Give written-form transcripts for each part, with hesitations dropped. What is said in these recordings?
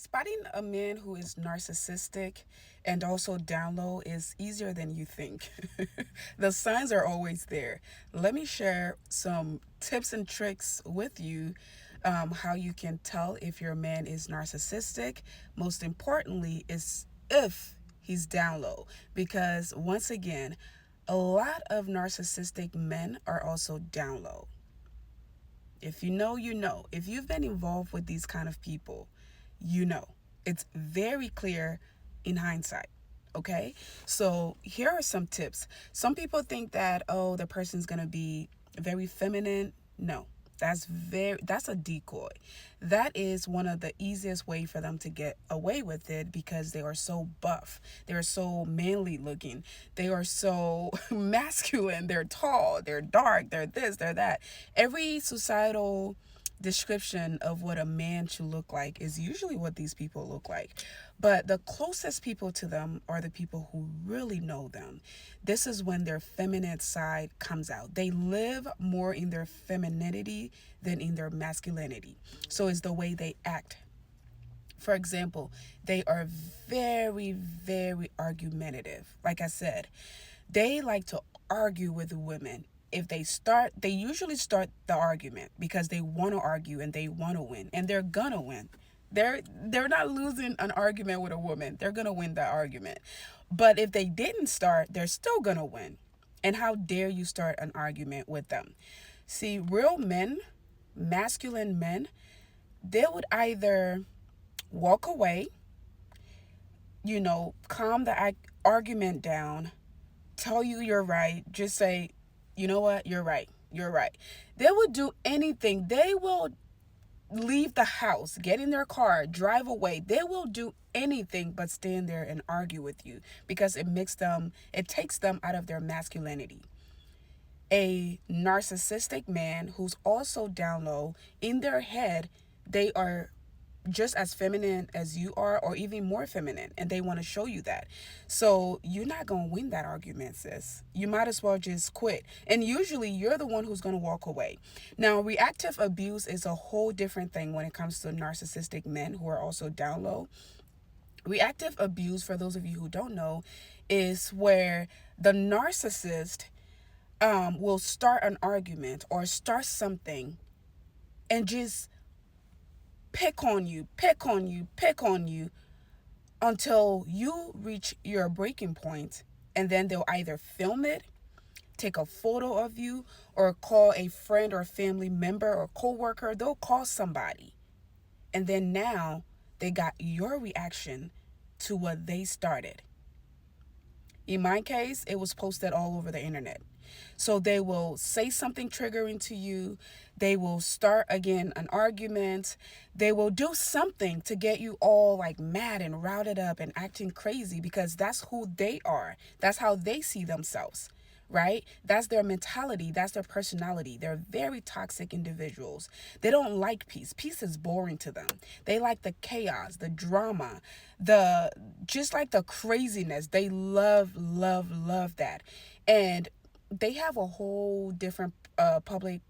Spotting a man who is narcissistic and also down low is easier than you think. The signs are always there. Let me share some tips and tricks with you, how you can tell if your man is narcissistic. Most importantly, is if he's down low. Because once again, a lot of narcissistic men are also down low. If you know, you know. If you've been involved with these kind of people, you know. It's very clear in hindsight. Okay? So here are some tips. Some people think that, oh, the person's gonna be very feminine. No. That's a decoy. That is one of the easiest way for them to get away with it because they are so buff. They are so manly looking. They are so masculine. They're tall, they're dark, they're this, they're that. Every societal description of what a man should look like is usually what these people look like. But the closest people to them are the people who really know them. This is when their feminine side comes out. They live more in their femininity than in their masculinity. So it's the way they act. For example, they are very, very argumentative. Like I said, they like to argue with women. If they usually start the argument because they want to argue and they want to win, and they're gonna win. They're not losing an argument with a woman. They're gonna win that argument. But if they didn't start, they're still gonna win. And how dare you start an argument with them? See, real men, masculine men, they would either walk away, calm the argument down, tell you you're right, just say, you know what, you're right, you're right. They will do anything. They will leave the house, get in their car, drive away. They will do anything but stand there and argue with you because it takes them out of their masculinity. A narcissistic man who's also down low, in their head, they are just as feminine as you are or even more feminine, and they want to show you that. So you're not going to win that argument, sis. You might as well just quit, and usually you're the one who's going to walk away. Now, reactive abuse is a whole different thing when it comes to narcissistic men who are also down low. Reactive abuse, for those of you who don't know, is where the narcissist will start an argument or start something and just pick on you, pick on you, pick on you until you reach your breaking point. And then they'll either film it, take a photo of you, or call a friend or family member or coworker. They'll call somebody. And then now they got your reaction to what they started. In my case, it was posted all over the internet. So they will say something triggering to you. They will start again an argument. They will do something to get you all like mad and routed up and acting crazy because that's who they are. That's how they see themselves, right? That's their mentality. That's their personality. They're very toxic individuals. They don't like peace. Peace is boring to them. They like the chaos, the drama, just like the craziness. They love, love, love that. And they have a whole different public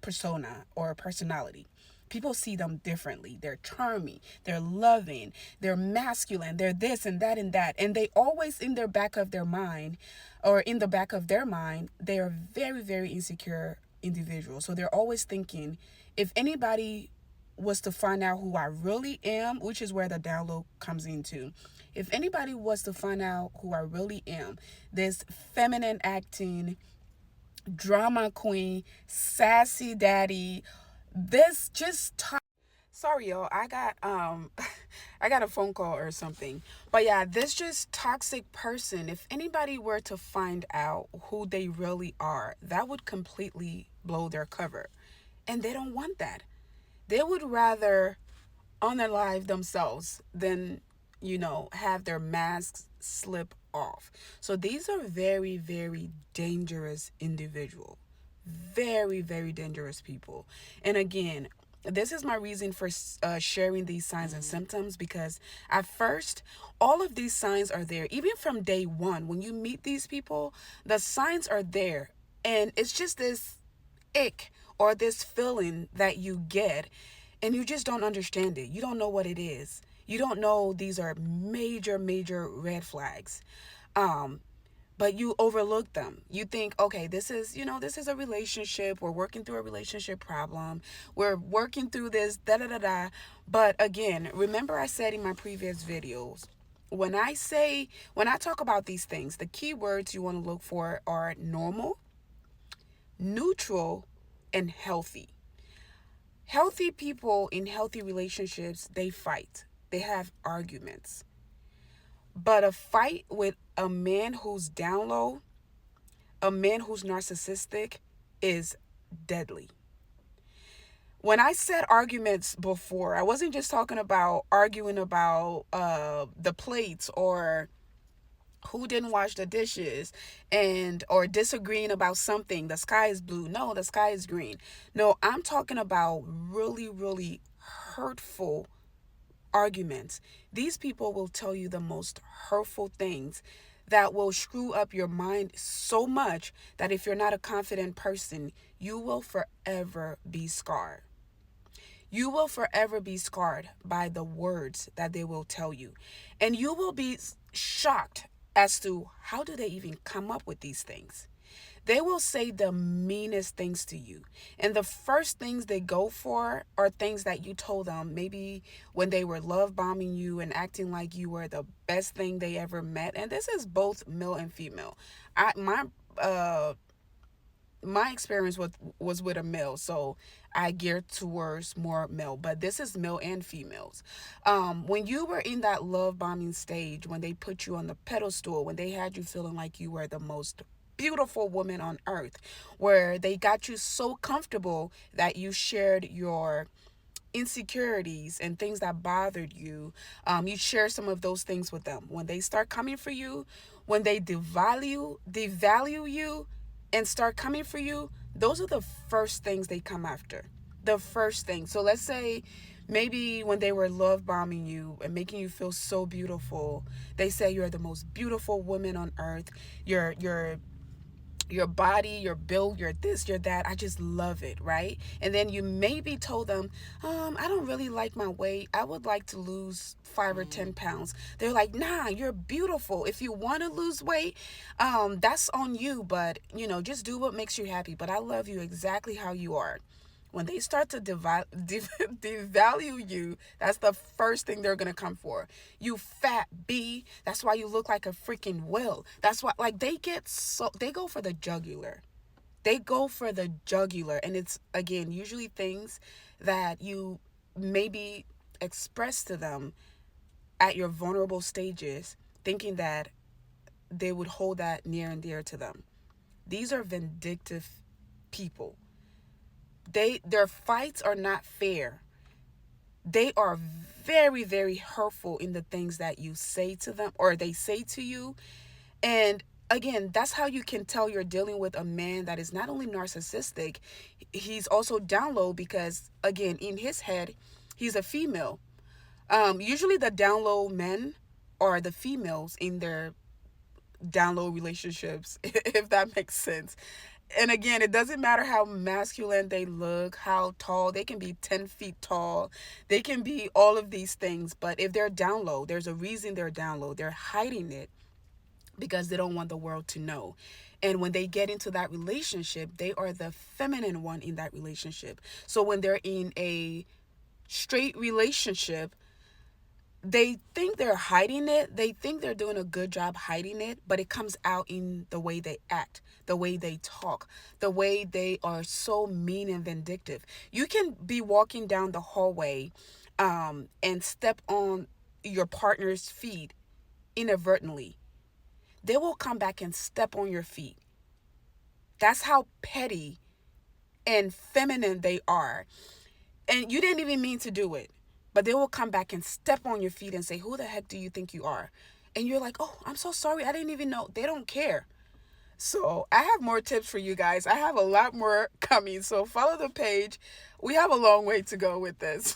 persona or personality. People see them differently. They're charming, they're loving, they're masculine, they're this and that and that. And they always, in their back of their mind, or in the back of their mind, they are very, very insecure individuals. So they're always thinking, if anybody was to find out who I really am, which is where the download comes into. If anybody was to find out who I really am, this feminine acting, drama queen, sassy daddy, this just sorry y'all, I got I got a phone call or something. But yeah, this just toxic person, if anybody were to find out who they really are, that would completely blow their cover. And they don't want that. They would rather unalive themselves than, have their masks slip off. So these are very, very dangerous individuals. Very, very dangerous people. And again, this is my reason for sharing these signs and symptoms, because at first, all of these signs are there. Even from day one, when you meet these people, the signs are there. And it's just this ick or this feeling that you get. and you just don't understand it. You don't know what it is. You don't know these are major, major red flags. Um, but you overlook them. You think, okay, this is a relationship. We're working through a relationship problem. We're working through this, da da da da. But again, remember I said in my previous videos, when I talk about these things, the key words you want to look for are normal, neutral, and healthy. Healthy people in healthy relationships, they fight. They have arguments. But a fight with a man who's down low, a man who's narcissistic, is deadly. When I said arguments before, I wasn't just talking about arguing about the plates or who didn't wash the dishes and or disagreeing about something. The sky is blue. No, the sky is green. No, I'm talking about really, really hurtful arguments. These people will tell you the most hurtful things that will screw up your mind so much that if you're not a confident person, you will forever be scarred. You will forever be scarred by the words that they will tell you. And you will be shocked as to how do they even come up with these things. They will say the meanest things to you. And the first things they go for are things that you told them maybe when they were love bombing you and acting like you were the best thing they ever met. And this is both male and female. I my experience was with a male, so I geared towards more male, but this is male and females. When you were in that love bombing stage, when they put you on the pedestal, when they had you feeling like you were the most beautiful woman on earth, where they got you so comfortable that you shared your insecurities and things that bothered you, you share some of those things with them. When they start coming for you, when they devalue you and start coming for you, those are the first things they come after. The first thing. So let's say maybe when they were love bombing you and making you feel so beautiful, they say you're the most beautiful woman on earth. Your body, your build, your this, your that. I just love it, right? And then you maybe told them, I don't really like my weight. I would like to lose 5 or 10 pounds. They're like, nah, you're beautiful. If you want to lose weight, that's on you. But, just do what makes you happy. But I love you exactly how you are. When they start to devalue you, that's the first thing they're going to come for. You fat B. That's why you look like a freaking whale. That's why, like, they go for the jugular. They go for the jugular. And it's, again, usually things that you maybe express to them at your vulnerable stages, thinking that they would hold that near and dear to them. These are vindictive people. Their fights are not fair. They are very, very hurtful in the things that you say to them or they say to you. And again, that's how you can tell you're dealing with a man that is not only narcissistic, he's also down low because, again, in his head, he's a female. Usually the down low men are the females in their down low relationships, if that makes sense. And again, it doesn't matter how masculine they look, how tall. They can be 10 feet tall. They can be all of these things. But if they're down low, there's a reason they're down low. They're hiding it because they don't want the world to know. And when they get into that relationship, they are the feminine one in that relationship. So when they're in a straight relationship, they think they're hiding it. They think they're doing a good job hiding it, but it comes out in the way they act, the way they talk, the way they are so mean and vindictive. You can be walking down the hallway and step on your partner's feet inadvertently. They will come back and step on your feet. That's how petty and feminine they are. And you didn't even mean to do it. But they will come back and step on your feet and say, who the heck do you think you are? And you're like, oh, I'm so sorry. I didn't even know. They don't care. So I have more tips for you guys. I have a lot more coming. So follow the page. We have a long way to go with this.